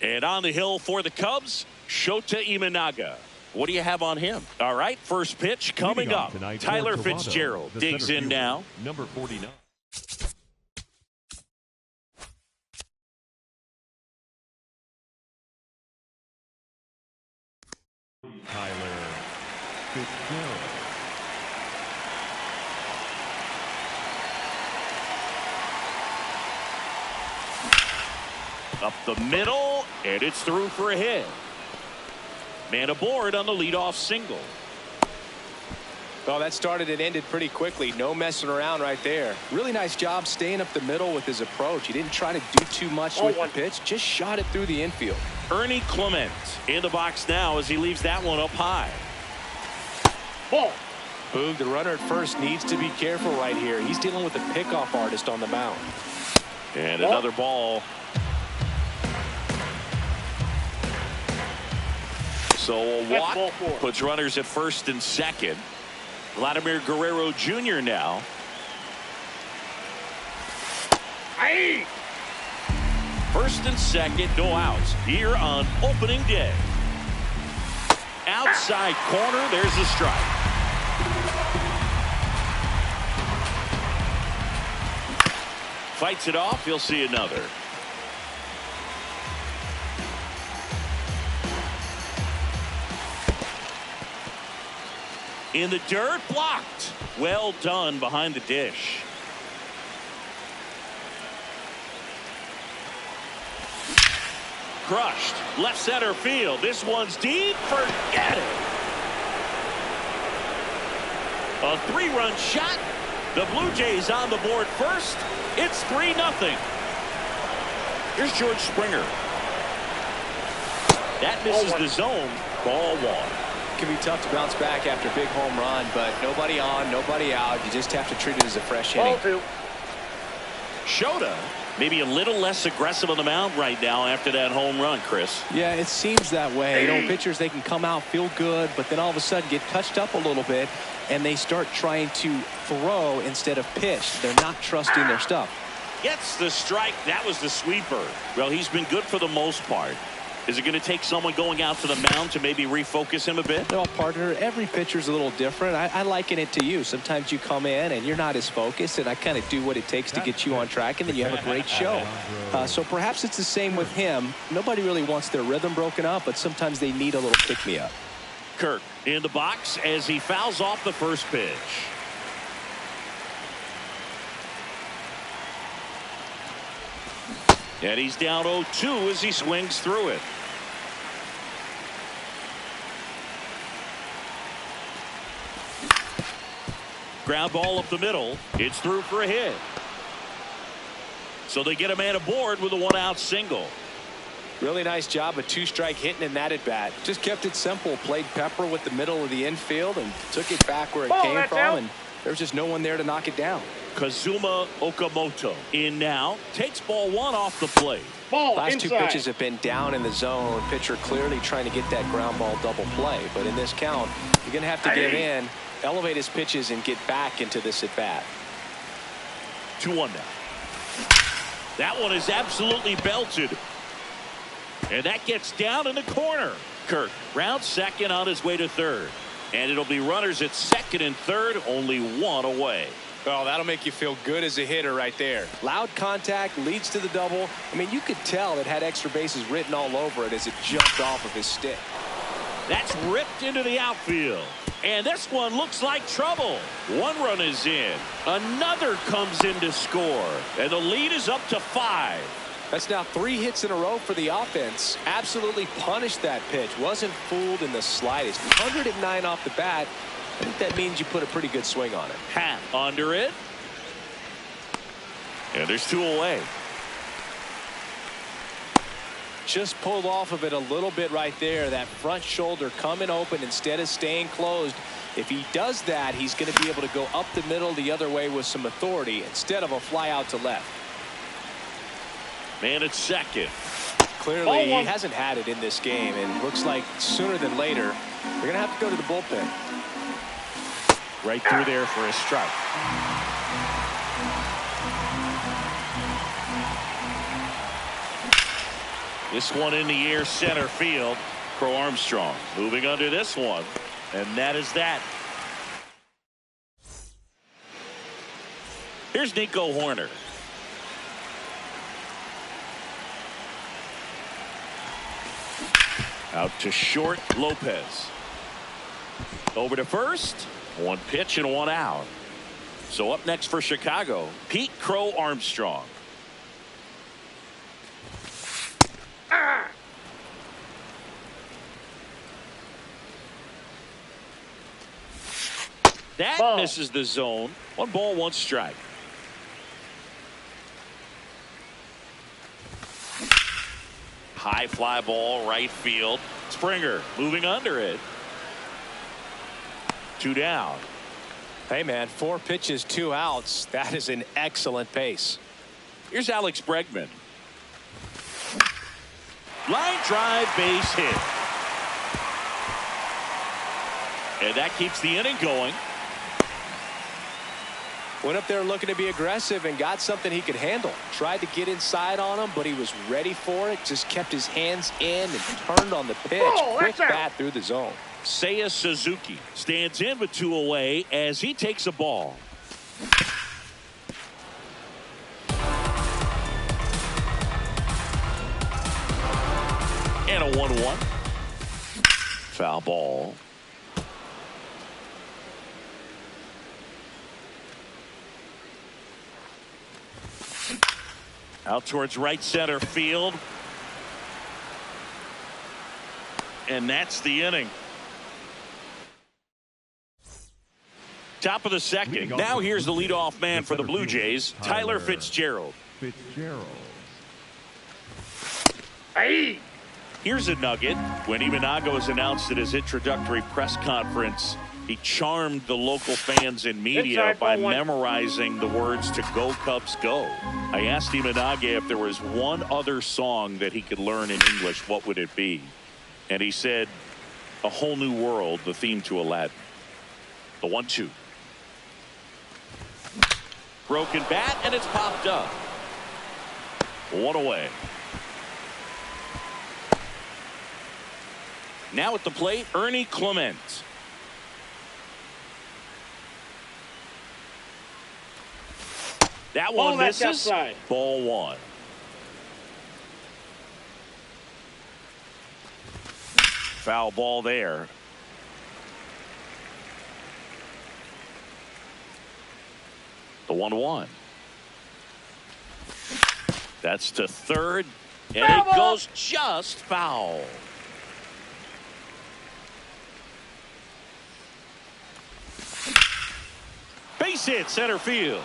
And on the hill for the Cubs, Shota Imanaga. What do you have on him? All right, first pitch coming up. Tyler Fitzgerald digs in now. Number 49. Tyler Fitzgerald. Up the middle, and it's through for a hit. Man aboard on the leadoff single. Well, that started and ended pretty quickly. No messing around right there. Really nice job staying up the middle with his approach. He didn't try to do too much with the pitch, just shot it through the infield. Ernie Clement in the box now as he leaves that one up high. Ball. Boog, the runner at first needs to be careful right here. He's dealing with a pickoff artist on the mound. And another ball. So a walk puts runners at first and second. Vladimir Guerrero Jr. now. Aye. First and second, no outs here on opening day. Outside corner, there's the strike. Fights it off, he'll see another. In the dirt, blocked. Well done behind the dish. Crushed. Left center field. This one's deep. Forget it. A three-run shot. The Blue Jays on the board first. It's 3-0. Here's George Springer. That misses the zone. Ball one. It can be tough to bounce back after a big home run, but nobody on, nobody out. You just have to treat it as a fresh inning. Shota maybe a little less aggressive on the mound right now after that home run, Chris. Yeah, it seems that way. You know, pitchers, they can come out, feel good, but then all of a sudden get touched up a little bit, and they start trying to throw instead of pitch. They're not trusting their stuff. Gets the strike. That was the sweeper. Well, he's been good for the most part. Is it going to take someone going out to the mound to maybe refocus him a bit? No, partner, every pitcher's a little different. I liken it to you. Sometimes you come in and you're not as focused, and I kind of do what it takes to get you on track, and then you have a great show. So perhaps it's the same with him. Nobody really wants their rhythm broken up, but sometimes they need a little pick-me-up. Kirk in the box as he fouls off the first pitch. And he's down 0-2 as he swings through it. Ground ball up the middle. It's through for a hit. So they get a man aboard with a one-out single. Really nice job, a two-strike hitting in that at-bat. Just kept it simple. Played pepper with the middle of the infield and took it back where it came from. And there's just no one there to knock it down. Kazuma Okamoto in now. Takes ball one off the plate. Last two pitches have been down in the zone. Pitcher clearly trying to get that ground ball double play. But in this count, you're going to have to give in, elevate his pitches, and get back into this at-bat. 2-1 now. That one is absolutely belted. And that gets down in the corner. Kirk round second on his way to third. And it'll be runners at second and third, only one away. Well, that'll make you feel good as a hitter right there. Loud contact leads to the double. I mean, you could tell it had extra bases written all over it as it jumped off of his stick. That's ripped into the outfield. And this one looks like trouble. One run is in. Another comes in to score. And the lead is up to 5. That's now 3 hits in a row for the offense. Absolutely punished that pitch. Wasn't fooled in the slightest. 109 off the bat. I think that means you put a pretty good swing on it. Hat under it. And there's 2 away. Just pulled off of it a little bit right there. That front shoulder coming open instead of staying closed. If he does that, he's going to be able to go up the middle the other way with some authority instead of a fly out to left. Man at second. Clearly, he hasn't had it in this game, and looks like sooner than later, they're going to have to go to the bullpen. Right through there for a strike. This one in the air center field. Crow Armstrong moving under this one. And that is that. Here's Nico Horner. Out to short, Lopez. Over to first. One pitch and one out. So up next for Chicago, Pete Crow Armstrong. That ball. misses the zone. 1 ball, 1 strike. High fly ball, right field. Springer moving under it. 2 down. Hey, man, 4 pitches, 2 outs. That is an excellent pace. Here's Alex Bregman. Line drive, base hit. And that keeps the inning going. Went up there looking to be aggressive and got something he could handle. Tried to get inside on him, but he was ready for it. Just kept his hands in and turned on the pitch. Quick bat through the zone. Seiya Suzuki stands in with 2 away as he takes a ball. And a 1-1. Foul ball. Out towards right center field. And that's the inning. Top of the second. Now here's the leadoff man for the Blue Jays, Tyler Fitzgerald. Hey. Here's a nugget. When Imanaga was announced at his introductory press conference, he charmed the local fans and media by memorizing the words to "Go Cubs Go." I asked Imanaga if there was one other song that he could learn in English, what would it be? And he said, "A Whole New World," the theme to Aladdin. The 1-2. Broken bat, and it's popped up. 1 away. Now at the plate, Ernie Clement. That one misses. Ball 1. Foul ball there. The 1-1. That's to third, and it goes just foul. Base hit center field.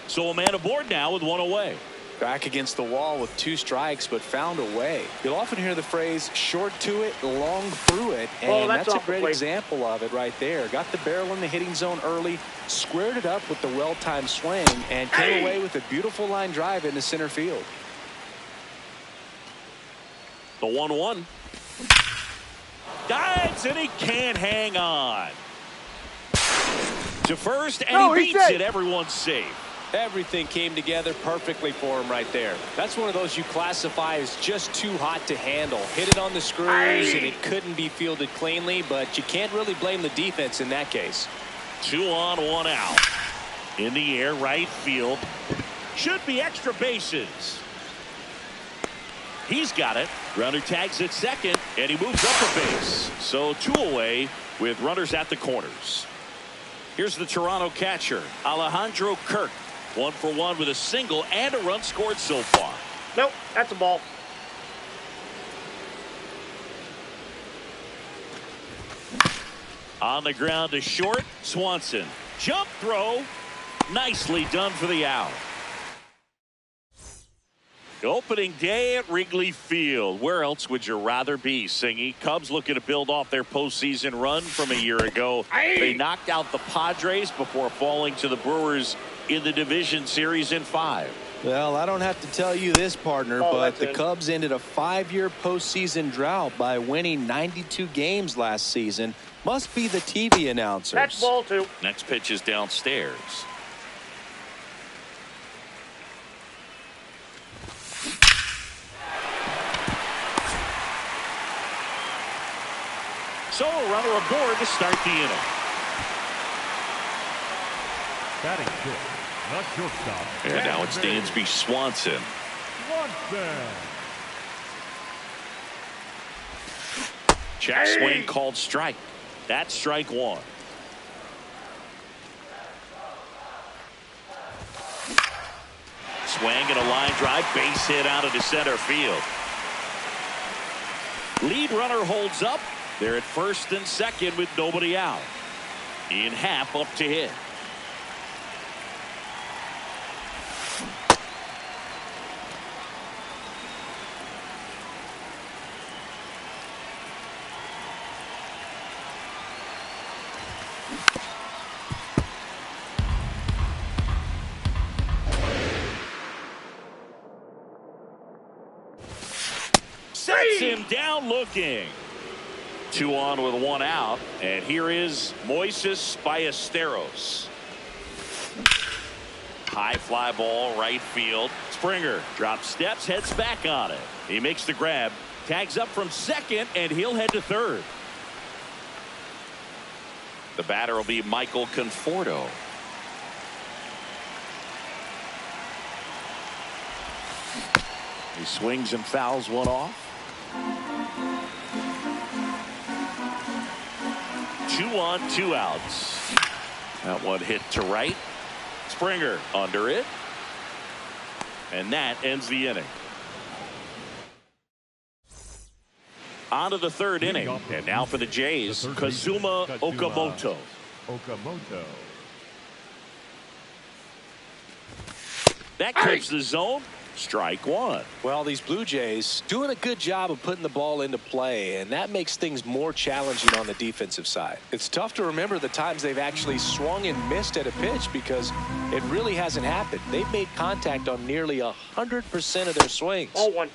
So a man aboard now with 1 away. Back against the wall with 2 strikes, but found a way. You'll often hear the phrase short to it, long through it, and that's a great example of it right there. Got the barrel in the hitting zone early, squared it up with the well-timed swing, and came away with a beautiful line drive into center field. The 1-1. Dives, and he can't hang on. To first, and he beats it. Everyone's safe. Everything came together perfectly for him right there. That's one of those you classify as just too hot to handle. Hit it on the screws, and it couldn't be fielded cleanly, but you can't really blame the defense in that case. 2 on, 1 out. In the air, right field. Should be extra bases. He's got it. Runner tags at second, and he moves up a base. So 2 away with runners at the corners. Here's the Toronto catcher, Alejandro Kirk. 1 for 1 with a single and a run scored so far. Nope, that's a ball. On the ground to short, Swanson. Jump throw. Nicely done for the out. Opening day at Wrigley Field. Where else would you rather be, Singy? Cubs looking to build off their postseason run from a year ago. They knocked out the Padres before falling to the Brewers in the division series in 5. Well, I don't have to tell you this, partner, but the Cubs ended a 5-year postseason drought by winning 92 games last season. Must be the TV announcers. That's ball 2. Next pitch is downstairs. So a runner aboard to start the inning. Batting fifth, the shortstop. And now it's Dansby Swanson. Check swing called strike. That's strike one. Swing and a line drive, base hit out into center field. Lead runner holds up. They're at first and second with nobody out. Ian Happ up to hit. Sets him down looking. 2 on with 1 out. And here is Moises Ballesteros. High fly ball, right field. Springer drops steps, heads back on it. He makes the grab, tags up from second, and he'll head to third. The batter will be Michael Conforto. He swings and fouls one off. 2 on, 2 outs. That one hit to right. Springer under it. And that ends the inning. On to the third inning. And now for the Jays, Kazuma Okamoto. That clips the zone. Strike one. Well, these Blue Jays doing a good job of putting the ball into play, and that makes things more challenging on the defensive side. It's tough to remember the times they've actually swung and missed at a pitch because it really hasn't happened. They've made contact on nearly 100% of their swings. Ball one.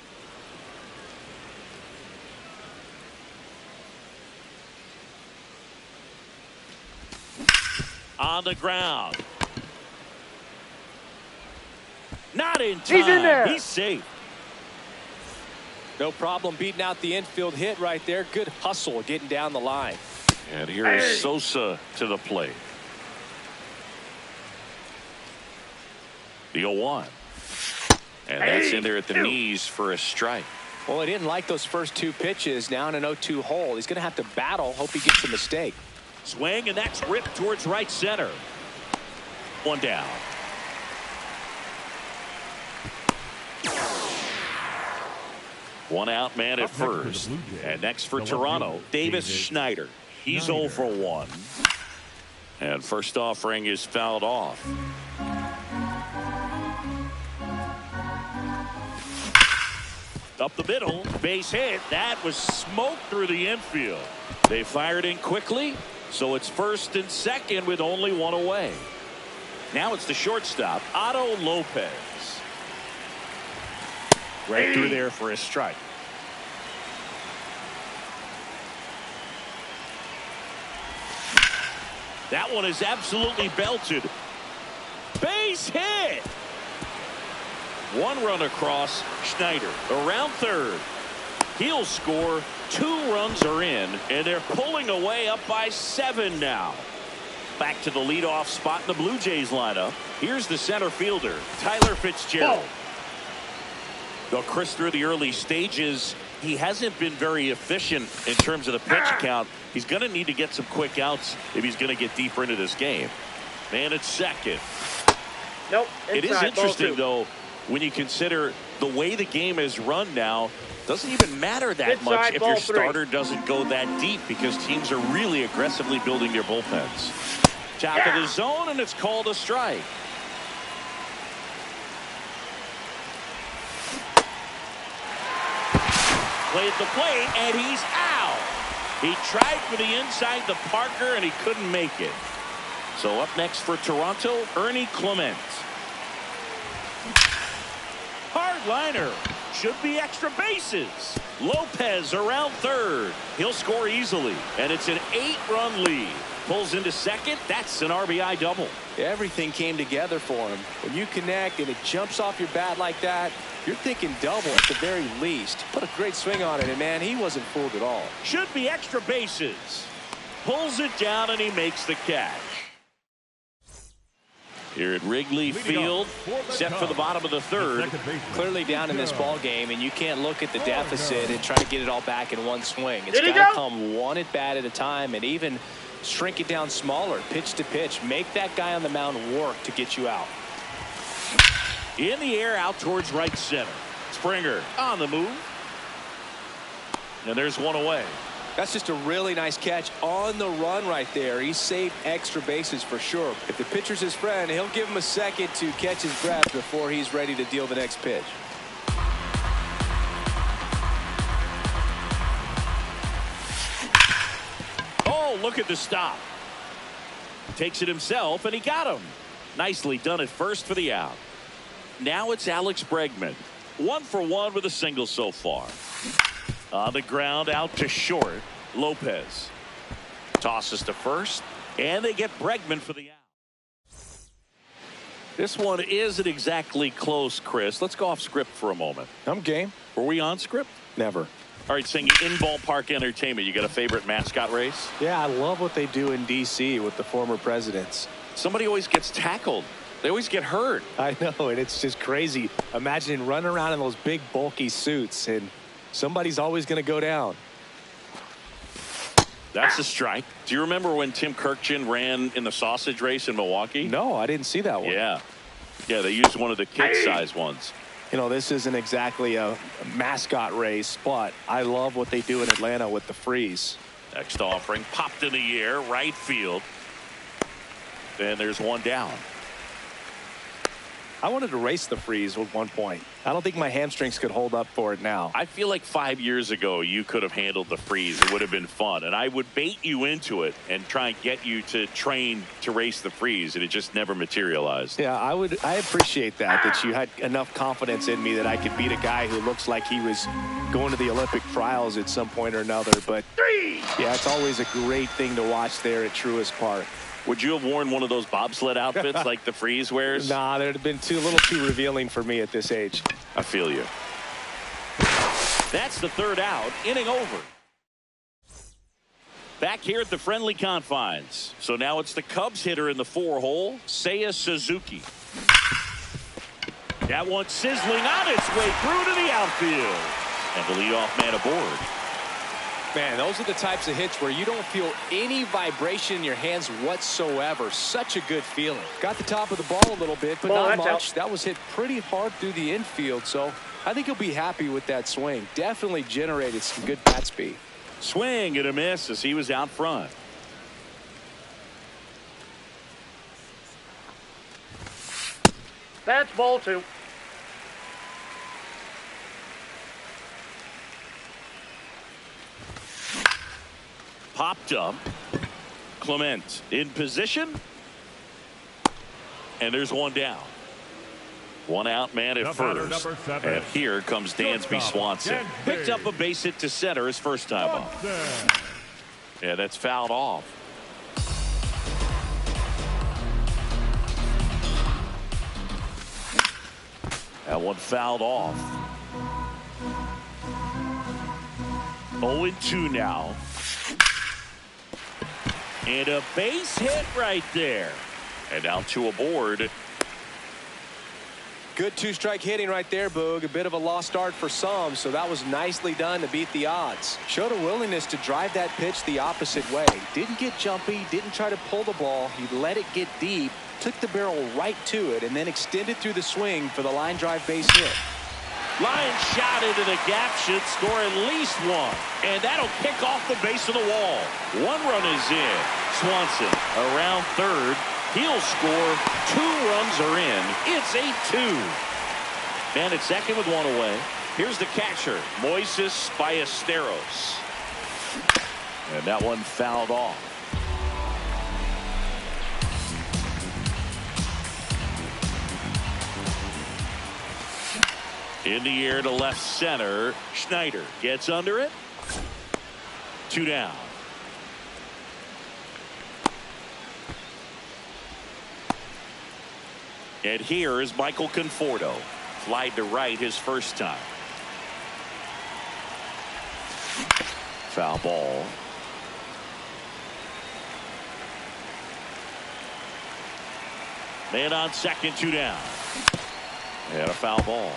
On the ground. Not in time. He's in there. He's safe. No problem beating out the infield hit right there. Good hustle getting down the line. And here is Sosa to the plate. The 0-1. And that's in there at the knees for a strike. Well, he didn't like those first 2 pitches. Now in an 0-2 hole. He's going to have to battle. Hope he gets a mistake. Swing, and that's ripped towards right center. 1 down. One out man at first. And next for Toronto, Davis Schneider. He's 0 for 1. And first offering is fouled off. Up the middle, base hit. That was smoked through the infield. They fired in quickly, so it's first and second with only 1 away. Now it's the shortstop, Otto Lopez. Right through there for a strike. That one is absolutely belted. Base hit. 1 run across. Schneider around third. He'll score. 2 runs are in, and they're pulling away up by 7 now. Back to the leadoff spot in the Blue Jays lineup. Here's the center fielder, Tyler Fitzgerald. Though Chris, through the early stages, he hasn't been very efficient in terms of the pitch count. He's going to need to get some quick outs if he's going to get deeper into this game. Man at second. Nope. It is Inside, interesting, though, when you consider the way the game is run now. Doesn't even matter that much if your starter doesn't go that deep because teams are really aggressively building their bullpens. Top of the zone, and it's called a strike. Play at the plate, and he's out. He tried for the inside the Parker, and he couldn't make it. So up next for Toronto, Ernie Clement. Hard liner. Should be extra bases. Lopez around third. He'll score easily, and it's an 8-run lead. Pulls into second. That's an RBI double. Everything came together for him. When you connect and it jumps off your bat like that, you're thinking double at the very least. Put a great swing on it, and man, he wasn't fooled at all. Should be extra bases. Pulls it down, and he makes the catch. Here at Wrigley Field, set for the bottom of the third. Clearly down in this ball game, and you can't look at the deficit and try to get it all back in one swing. It's got to come one at bat at a time, and even shrink it down smaller, pitch to pitch. Make that guy on the mound work to get you out. In the air, out towards right center. Springer on the move. And there's one away. That's just a really nice catch on the run right there. He saved extra bases for sure. If the pitcher's his friend, he'll give him a second to catch his breath before he's ready to deal the next pitch. Oh, look at the stop. Takes it himself, and he got him. Nicely done at first for the out. Now it's Alex Bregman. 1 for 1 with a single so far. On the ground, out to short. Lopez tosses to first, and they get Bregman for the out. This one isn't exactly close, Chris. Let's go off script for a moment. I'm game. Were we on script? Never. All right, saying in ballpark entertainment, you got a favorite mascot race? Yeah, I love what they do in D.C. with the former presidents. Somebody always gets tackled. They always get hurt. I know, and it's just crazy. Imagine running around in those big, bulky suits, and somebody's always going to go down. That's a strike. Do you remember when Tim Kirkjian ran in the sausage race in Milwaukee? No, I didn't see that one. Yeah. Yeah, they used one of the kid-size ones. You know, this isn't exactly a mascot race, but I love what they do in Atlanta with the freeze. Next offering, popped in the air, right field. And there's one down. I wanted to race the freeze at one point. I don't think my hamstrings could hold up for it now. I feel like 5 years ago you could have handled the freeze. It would have been fun. And I would bait you into it and try and get you to train to race the freeze. And it just never materialized. Yeah, I appreciate that you had enough confidence in me that I could beat a guy who looks like he was going to the Olympic trials at some point or another. But yeah, it's always a great thing to watch there at Truist Park. Would you have worn one of those bobsled outfits like the freeze wears? Nah, that would have been a little too revealing for me at this age. I feel you. That's the third out. Inning over. Back here at the friendly confines. So now it's the Cubs hitter in the 4-hole, Seiya Suzuki. That one sizzling on its way through to the outfield. And the leadoff man aboard. Man, those are the types of hits where you don't feel any vibration in your hands whatsoever. Such a good feeling. Got the top of the ball a little bit, but not much. Out. That was hit pretty hard through the infield, so I think he'll be happy with that swing. Definitely generated some good bat speed. Swing and a miss as he was out front. That's ball 2. Popped up. Clement in position. And there's one down. One out man at first. And here comes Dansby Swanson. Picked up a base hit to center his first time up. Yeah, that's fouled off. That one fouled off. 0-2 now. And a base hit right there. And now 2 aboard. Good 2-strike hitting right there, Boog. A bit of a lost start for some, so that was nicely done to beat the odds. Showed a willingness to drive that pitch the opposite way. Didn't get jumpy, didn't try to pull the ball. He let it get deep, took the barrel right to it, and then extended through the swing for the line drive base hit. Line shot into the gap should score at least one. And that'll kick off the base of the wall. 1 run is in. Swanson around third. He'll score. 2 runs are in. It's 8-2. And at second with 1 away. Here's the catcher, Moises Ballesteros. And that one fouled off. In the air to left center. Schneider gets under it. 2 down. And here is Michael Conforto. Flied to right his first time. Foul ball. Man on second, 2 down. And a foul ball.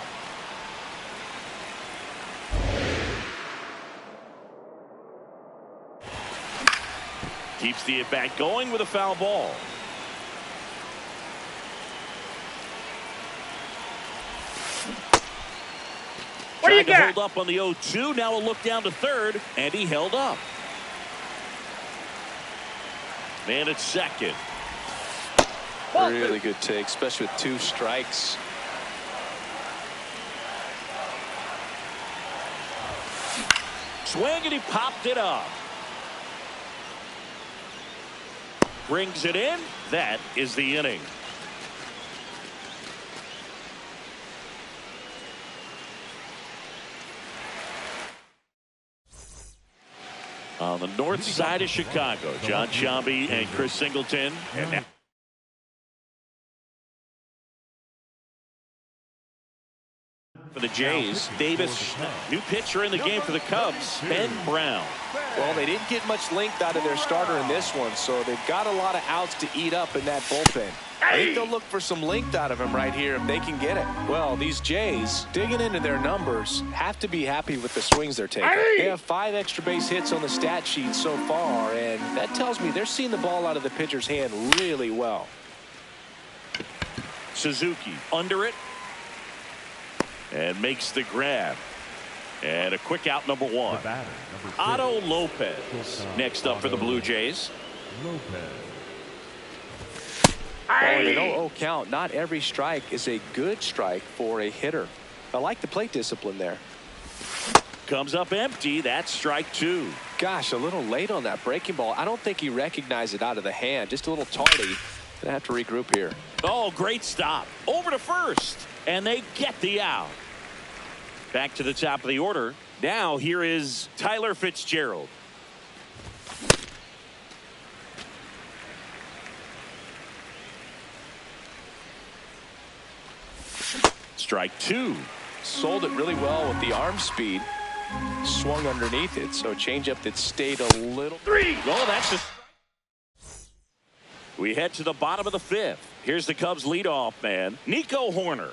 Keeps the at-bat going with a foul ball. What do you Trying to got? hold up on the 0-2. Now a look down to third, and he held up. Man at second. Really good take, especially with 2 strikes. Swing, and he popped it up. Brings it in. That is the inning. On the north side of Chicago, John Sciambi and Chris Singleton. And now for the Jays, Davis, new pitcher in the game for the Cubs, Ben Brown. Well, they didn't get much length out of their starter in this one, so they've got a lot of outs to eat up in that bullpen. I think they'll look for some length out of him right here if they can get it. Well, these Jays, digging into their numbers, have to be happy with the swings they're taking. They have 5 extra base hits on the stat sheet so far, and that tells me they're seeing the ball out of the pitcher's hand really well. Suzuki under it and makes the grab. And a quick out, number 1. Otto Lopez next up for the Blue Jays. Oh, they don't count. Not every strike is a good strike for a hitter. I like the plate discipline there. Comes up empty. That's strike 2. Gosh, a little late on that breaking ball. I don't think he recognized it out of the hand. Just a little tardy. Gonna have to regroup here. Oh, great stop. Over to first. And they get the out. Back to the top of the order. Now here is Tyler Fitzgerald. Strike 2. Sold it really well with the arm speed. Swung underneath it, so changeup that stayed a little. 3. Oh, that's just. We head to the bottom of the 5th. Here's the Cubs leadoff man, Nico Hoerner.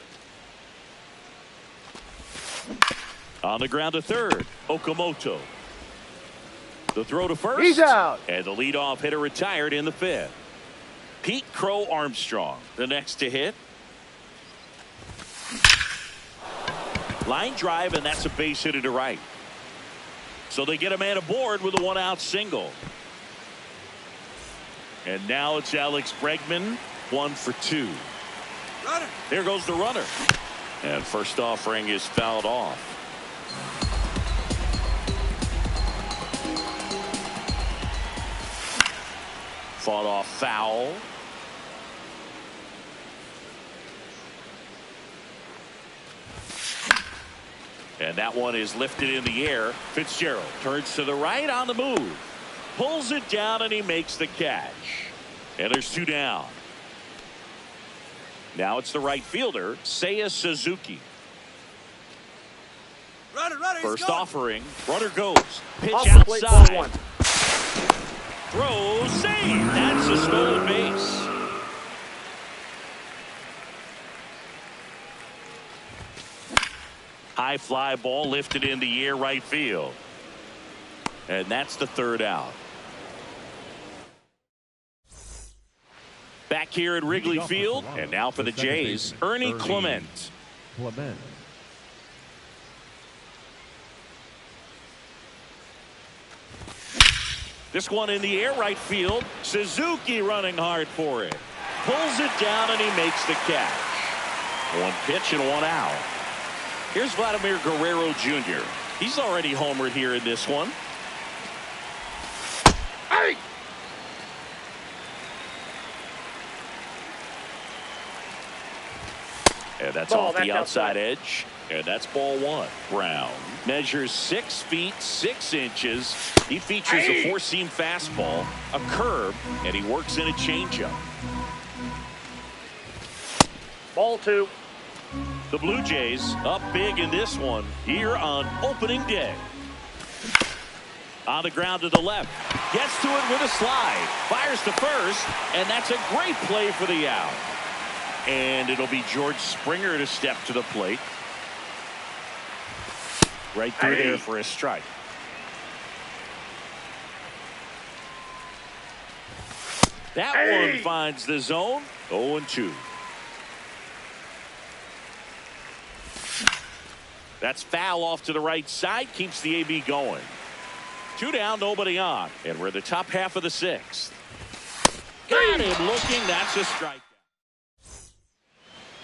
On the ground to third, Okamoto. The throw to first. He's out. And the leadoff hitter retired in the 5th. Pete Crow Armstrong, the next to hit. Line drive, and that's a base hit to right. So they get a man aboard with a 1-out single. And now it's Alex Bregman, 1 for 2. Runner. There goes the runner. And first offering is fouled off. Fought off foul. And that one is lifted in the air. Fitzgerald turns to the right on the move. Pulls it down, and he makes the catch. And there's 2 down. Now it's the right fielder, Seiya Suzuki. Runner, First offering. Runner goes. Pitch Off the plate, outside. 1. Throw, save. That's a stolen base. High fly ball lifted in the air, right field. And that's the 3rd out. Back here at Wrigley Field, and now for the Jays, Ernie Clement. This one in the air, right field. Suzuki running hard for it. Pulls it down, and he makes the catch. 1 pitch and 1 out. Here's Vladimir Guerrero Jr. He's already homered here in this one. Hey! And that's Ball, off the that's outside outside. edge. And that's ball 1. Brown measures 6 feet 6 inches. He features a 4-seam fastball, a curve, and he works in a changeup. Ball 2. The Blue Jays up big in this one here on opening day. On the ground to the left. Gets to it with a slide. Fires to first. And that's a great play for the out. And it'll be George Springer to step to the plate. Right through there for a strike. That one finds the zone. 0-2. That's foul off to the right side. Keeps the AB going. 2 down, nobody on. And we're in the top half of the 6th. Got him looking. That's a strikeout.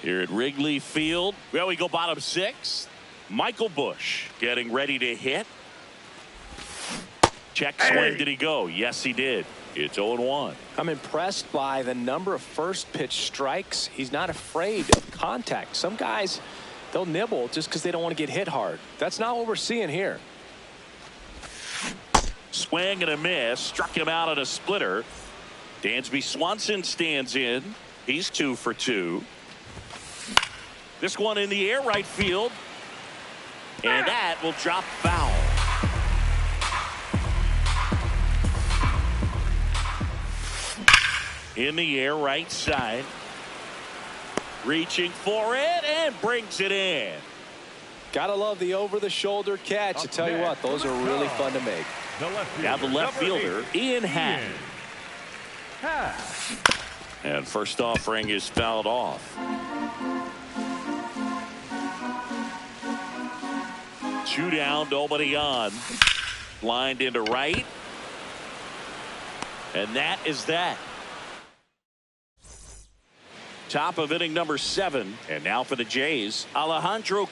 Here at Wrigley Field. Well, we go bottom 6. Michael Busch getting ready to hit. Check swing. Did he go? Yes, he did. It's 0-1. I'm impressed by the number of first pitch strikes. He's not afraid of contact. Some guys, they'll nibble just because they don't want to get hit hard. That's not what we're seeing here. Swing and a miss. Struck him out on a splitter. Dansby Swanson stands in. He's 2 for 2. This one in the air, right field. And that will drop foul. In the air, right side. Reaching for it and brings it in. Gotta love the over-the-shoulder catch. I tell you what, those are really fun to make. Now the left fielder, Ian Happ. And first offering is fouled off. 2 down, nobody on. Lined into right. And that is that. Top of inning number 7. And now for the Jays, Alejandro.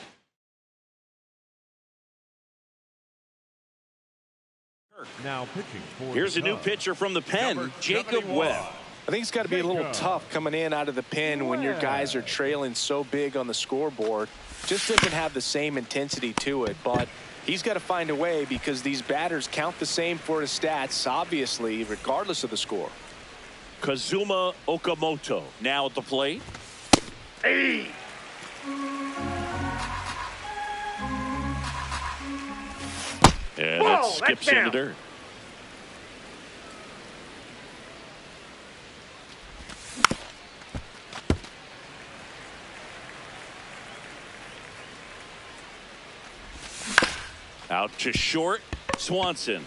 Now pitching for Here's a new pitcher from the pen, Jacob Webb. I think it's got to be a little tough coming in out of the pen when your guys are trailing so big on the scoreboard. Just doesn't have the same intensity to it, but he's got to find a way because these batters count the same for his stats, obviously, regardless of the score. Kazuma Okamoto now at the plate. Hey! And it skips in the dirt. Out to short. Swanson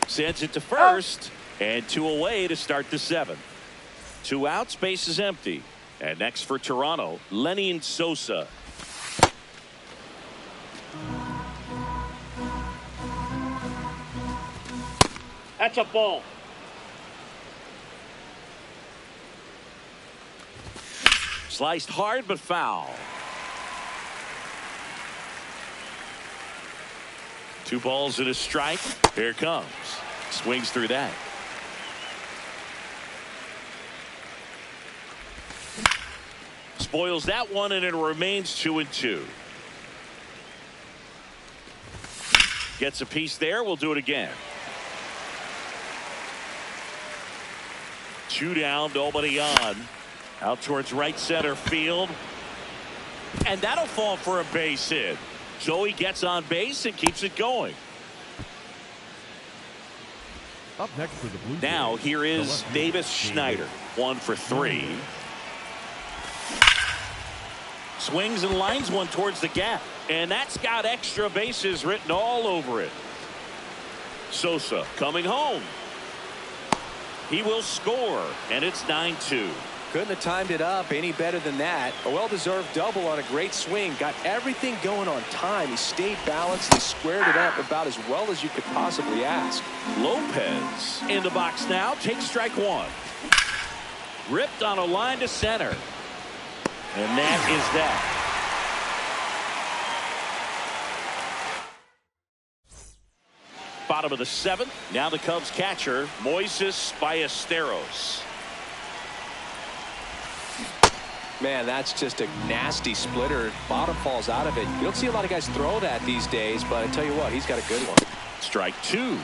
sends it to first. And 2 away to start the 7th. 2 outs, base is empty. And next for Toronto, Lenin Sosa. That's a ball. Sliced hard but foul. 2 balls and a strike. Here it comes. Swings through that. Spoils that one, and it remains 2-2. Gets a piece there. We'll do it again. 2 down, nobody on. Out towards right center field. And that'll fall for a base hit. So he gets on base and keeps it going. Up next for the Blue Jays, now here is Davis Schneider. 1 for 3. Swings and lines one towards the gap. And that's got extra bases written all over it. Sosa coming home. He will score. And it's 9-2. Couldn't have timed it up any better than that. A well-deserved double on a great swing. Got everything going on time. He stayed balanced and squared it up about as well as you could possibly ask. Lopez in the box now. Takes strike 1. Ripped on a line to center. And that is that. Bottom of the 7th. Now the Cubs catcher, Moises Ballesteros. Man, that's just a nasty splitter. Bottom falls out of it. You don't see a lot of guys throw that these days, but I tell you what, he's got a good one. Strike 2.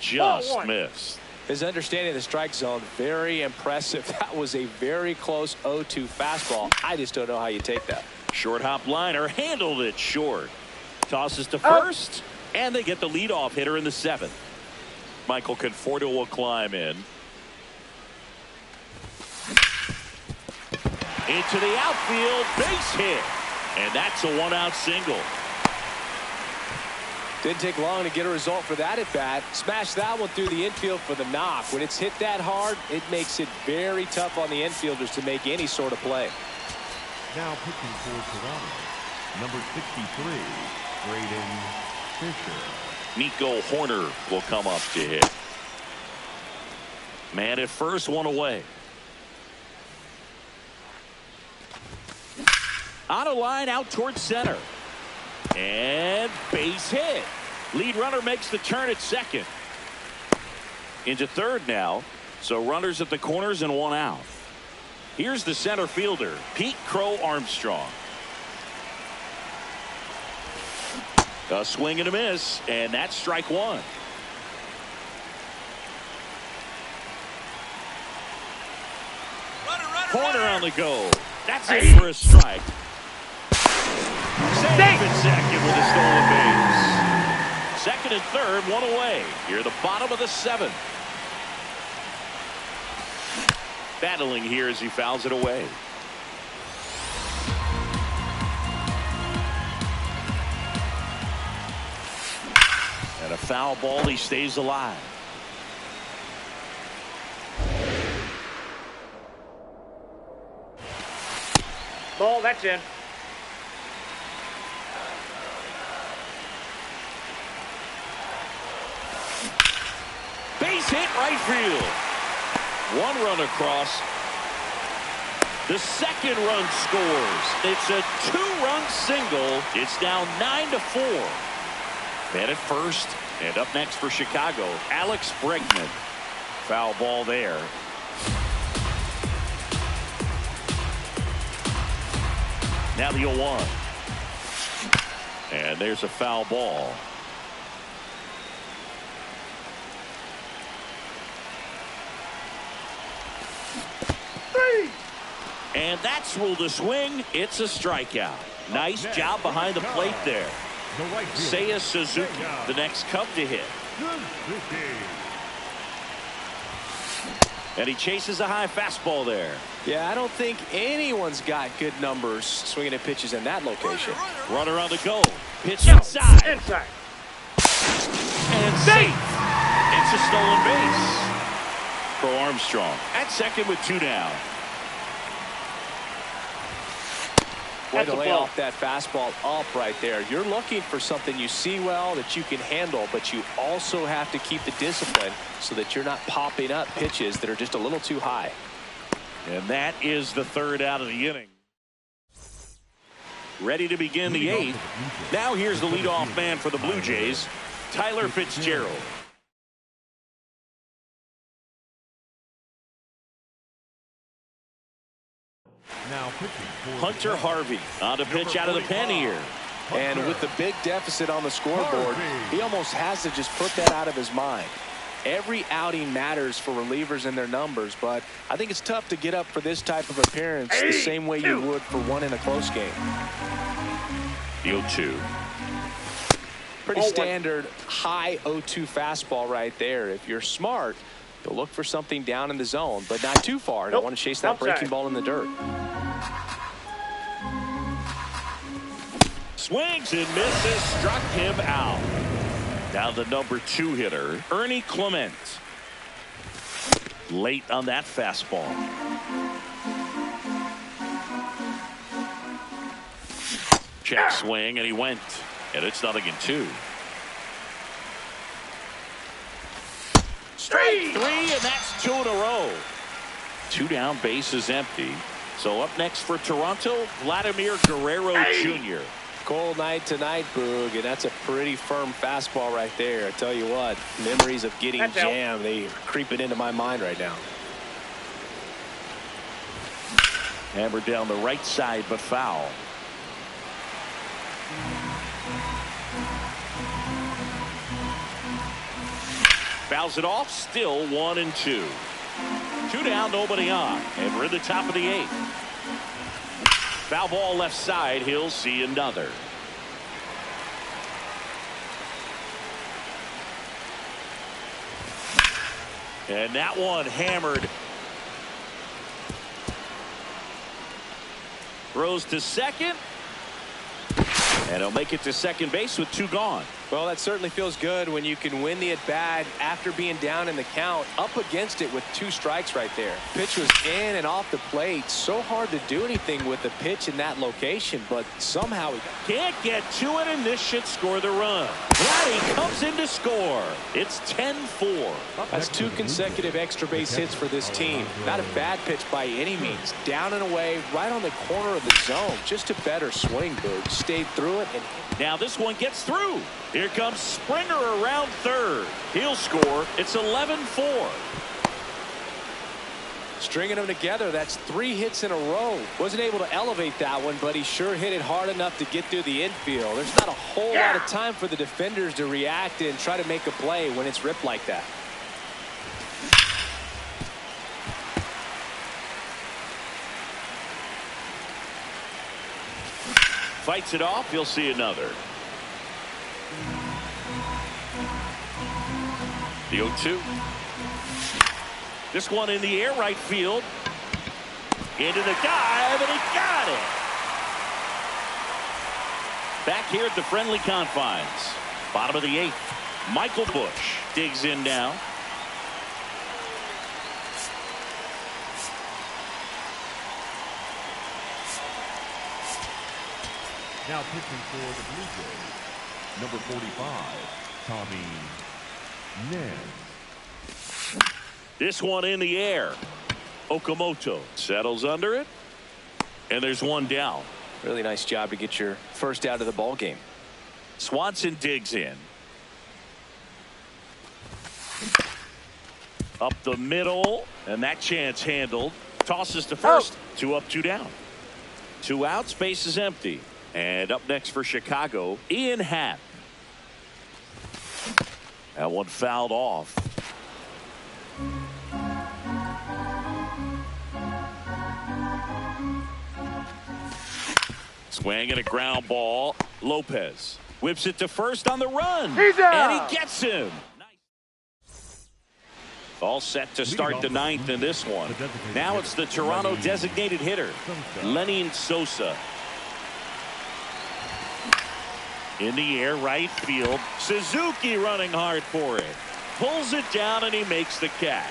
just missed. His understanding of the strike zone, very impressive. That was a very close 0-2 fastball. I just don't know how you take that. Short hop liner handled it short. Tosses to first, and they get the leadoff hitter in the 7th. Michael Conforto will climb in. Into the outfield, base hit. And that's a 1-out single. Didn't take long to get a result for that at bat. Smashed that one through the infield for the knock. When it's hit that hard, it makes it very tough on the infielders to make any sort of play. Now pitching for Toronto, number 63, Braden Fisher. Nico Horner will come up to hit. Man at first, one away. On a line out towards center. And base hit. Lead runner makes the turn at second. Into third now. So runners at the corners and 1 out. Here's the center fielder, Pete Crow Armstrong. A swing and a miss, and that's strike 1. Corner on the go. That's it for a strike. Safe at second with a stolen base. Second and third, 1 away. Here at the bottom of the 7th. Battling here as he fouls it away. And a foul ball, he stays alive. Ball, that's in. Base hit right field. 1 run across. The second run scores. It's a 2-run single. It's now 9-4. Man at first, and up next for Chicago, Alex Bregman. Foul ball there. Now the 0-1. And there's a foul ball. And that's ruled a swing. It's a strikeout. Nice job behind the plate there. Seiya Suzuki, the next Cub to hit. And he chases a high fastball there. Yeah, I don't think anyone's got good numbers swinging at pitches in that location. Runner on the go. Pitch inside. Inside. And safe. It's a stolen base for Armstrong. At second with 2 down. Way to lay off that fastball up right there. You're looking for something you see well that you can handle, but you also have to keep the discipline so that you're not popping up pitches that are just a little too high. And that is the 3rd out of the inning. Ready to begin the 8th. Now here's the leadoff man for the Blue Jays, Tyler Fitzgerald. Now pitching for Hunter Harvey on to pitch out of the pen here. And with the big deficit on the scoreboard, he almost has to just put that out of his mind. Every outing matters for relievers and their numbers, but I think it's tough to get up for this type of appearance the same way you would for one in a close game. The 0-2. Pretty standard high 0-2 fastball right there. If you're smart, you'll look for something down in the zone, but not too far. Don't want to chase that breaking ball in the dirt. Swings and misses, struck him out. Now the number 2 hitter, Ernie Clement. Late on that fastball. Check swing, and he went. And it's 0-2. Strike 3, and that's 2 in a row. 2 down, base is empty. So up next for Toronto, Vladimir Guerrero Jr. Cold night tonight, Boog, and that's a pretty firm fastball right there. I tell you what, memories of getting jammed, they are creeping into my mind right now. Hammered down the right side, but foul. Fouls it off. Still 1-2. 2 down, nobody on. And we're in the top of the 8th. Foul ball left side. He'll see another. And that one hammered. Throws to second. And he'll make it to second base with 2 gone. Well, that certainly feels good when you can win the at-bat after being down in the count, up against it with 2 strikes right there. Pitch was in and off the plate. So hard to do anything with the pitch in that location, but somehow he can't get to it, and this should score the run. Vladdy comes in to score. It's 10-4. That's 2 consecutive extra base hits for this team. Not a bad pitch by any means. Down and away, right on the corner of the zone. Just a better swing, Boog. Stayed through it. And now this one gets through. Here comes Springer around third. He'll score. It's 11-4. Stringing them together, that's 3 hits in a row. Wasn't able to elevate that one, but he sure hit it hard enough to get through the infield. There's not a whole lot of time for the defenders to react and try to make a play when it's ripped like that. Fights it off. You'll see another. The 0-2. This one in the air, right field. Into the dive, and he got it. Back here at the friendly confines. Bottom of the 8th. Michael Busch digs in now. Now pitching for the Blue Jays, number 45, Tommy Nance. This one in the air. Okamoto settles under it, and there's 1 down. Really nice job to get your first out of the ball game. Swanson digs in. Up the middle, and that chance handled. Tosses to first. 2 up, 2 down. 2 outs, base is empty. And up next for Chicago, Ian Happ. That one fouled off. Swing and a ground ball. Lopez whips it to first on the run. And he gets him. Nice. All set to start the 9th in this one. Now it's the Toronto designated hitter, Lenny Sosa. In the air, right field. Suzuki running hard for it. Pulls it down, and he makes the catch.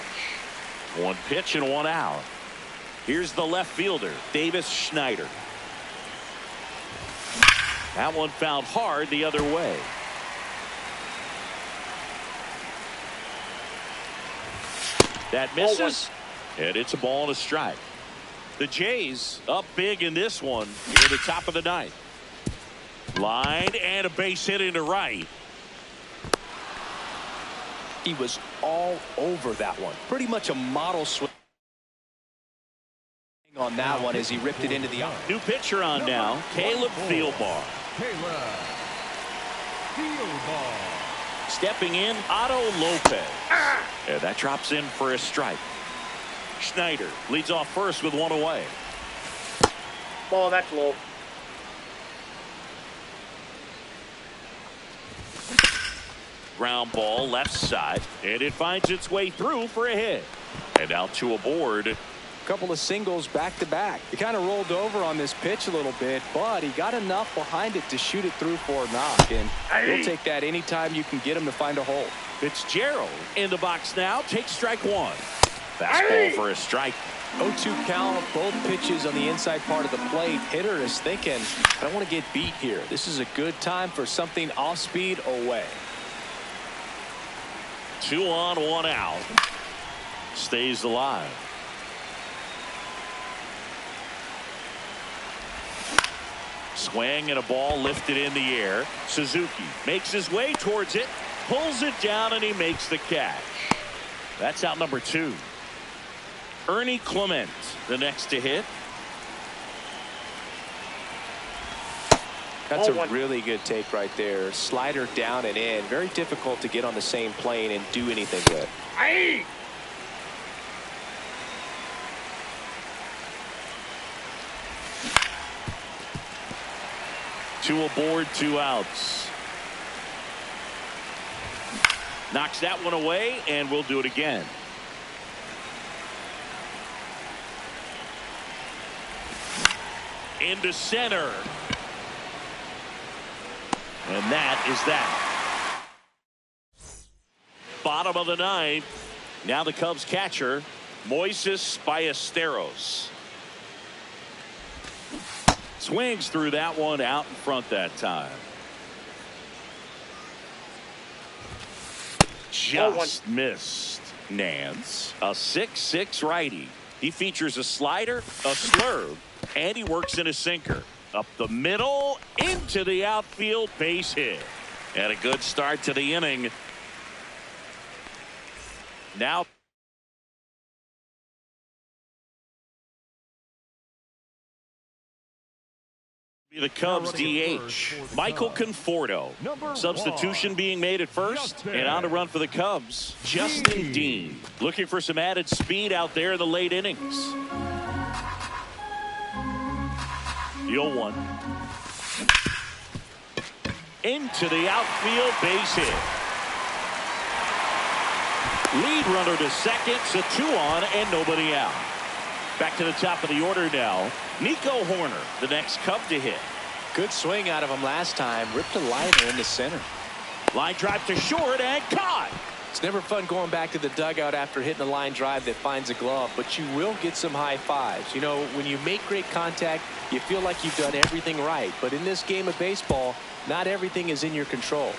1 pitch and 1 out. Here's the left fielder, Davis Schneider. That one fouled hard the other way. That misses, and it's a ball and a strike. The Jays up big in this one near the top of the 9th. Line and a base hit into right. He was all over that one. Pretty much a model swing on that one as he ripped it into the arm. New pitcher on now, Caleb Thielbar. Stepping in, Otto Lopez. And that drops in for a strike. Schneider leads off first with 1 away. Ball, that's low. Ground ball left side, and it finds its way through for a hit. And out to aboard. A couple of singles back to back. He kind of rolled over on this pitch a little bit, but he got enough behind it to shoot it through for a knock. And we'll take that anytime you can get him to find a hole. Fitzgerald in the box now. Takes strike 1. Fastball for a strike. 0-2 count, both pitches on the inside part of the plate. Hitter is thinking, I don't want to get beat here. This is a good time for something off speed away. 2 on, 1 out. Stays alive. Swing and a ball lifted in the air. Suzuki makes his way towards it, pulls it down, and he makes the catch. That's out number 2. Ernie Clement, the next to hit. That's a 0-1. really good take right there. Slider down and in. Very difficult to get on the same plane and do anything with. Aye. Two aboard, 2 outs. Knocks that one away, and we'll do it again. Into center. And that is that. Bottom of the 9th. Now the Cubs catcher, Moises Ballesteros. Swings through that one, out in front that time. Just missed. Nance, a 6'6" righty. He features a slider, a slurve, and he works in a sinker. Up the middle, into the outfield, base hit. And a good start to the inning. Now the Cubs DH, Michael Conforto. Substitution being made at first, and on to run for the Cubs, Justin Dean. Looking for some added speed out there in the late innings. The 0-1. Into the outfield, base hit. Lead runner to second, so 2 on and nobody out. Back to the top of the order now. Nico Horner, the next Cub to hit. Good swing out of him last time. Ripped a liner into center. Line drive to short and caught. It's never fun going back to the dugout after hitting a line drive that finds a glove, but you will get some high fives. You know, when you make great contact, you feel like you've done everything right. But in this game of baseball, not everything is in your control.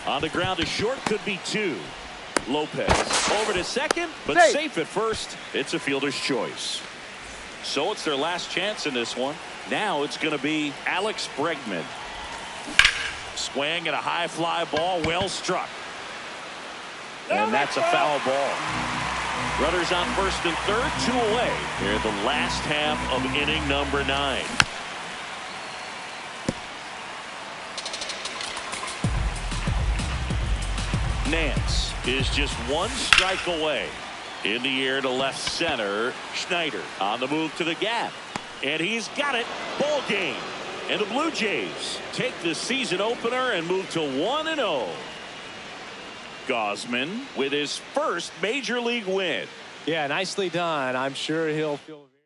On the ground to short, could be 2. Lopez over to second, but safe at first. It's a fielder's choice. So it's their last chance in this one. Now it's going to be Alex Bregman. Swing at a high fly ball, well struck. And that's a foul ball. Runners on first and third, 2 away. Here in the last half of inning number 9. Nance is just 1 strike away. In the air to left center. Schneider on the move to the gap. And he's got it. Ball game. And the Blue Jays take the season opener and move to 1-0. Gausman with his first major league win. Yeah, nicely done. I'm sure he'll feel very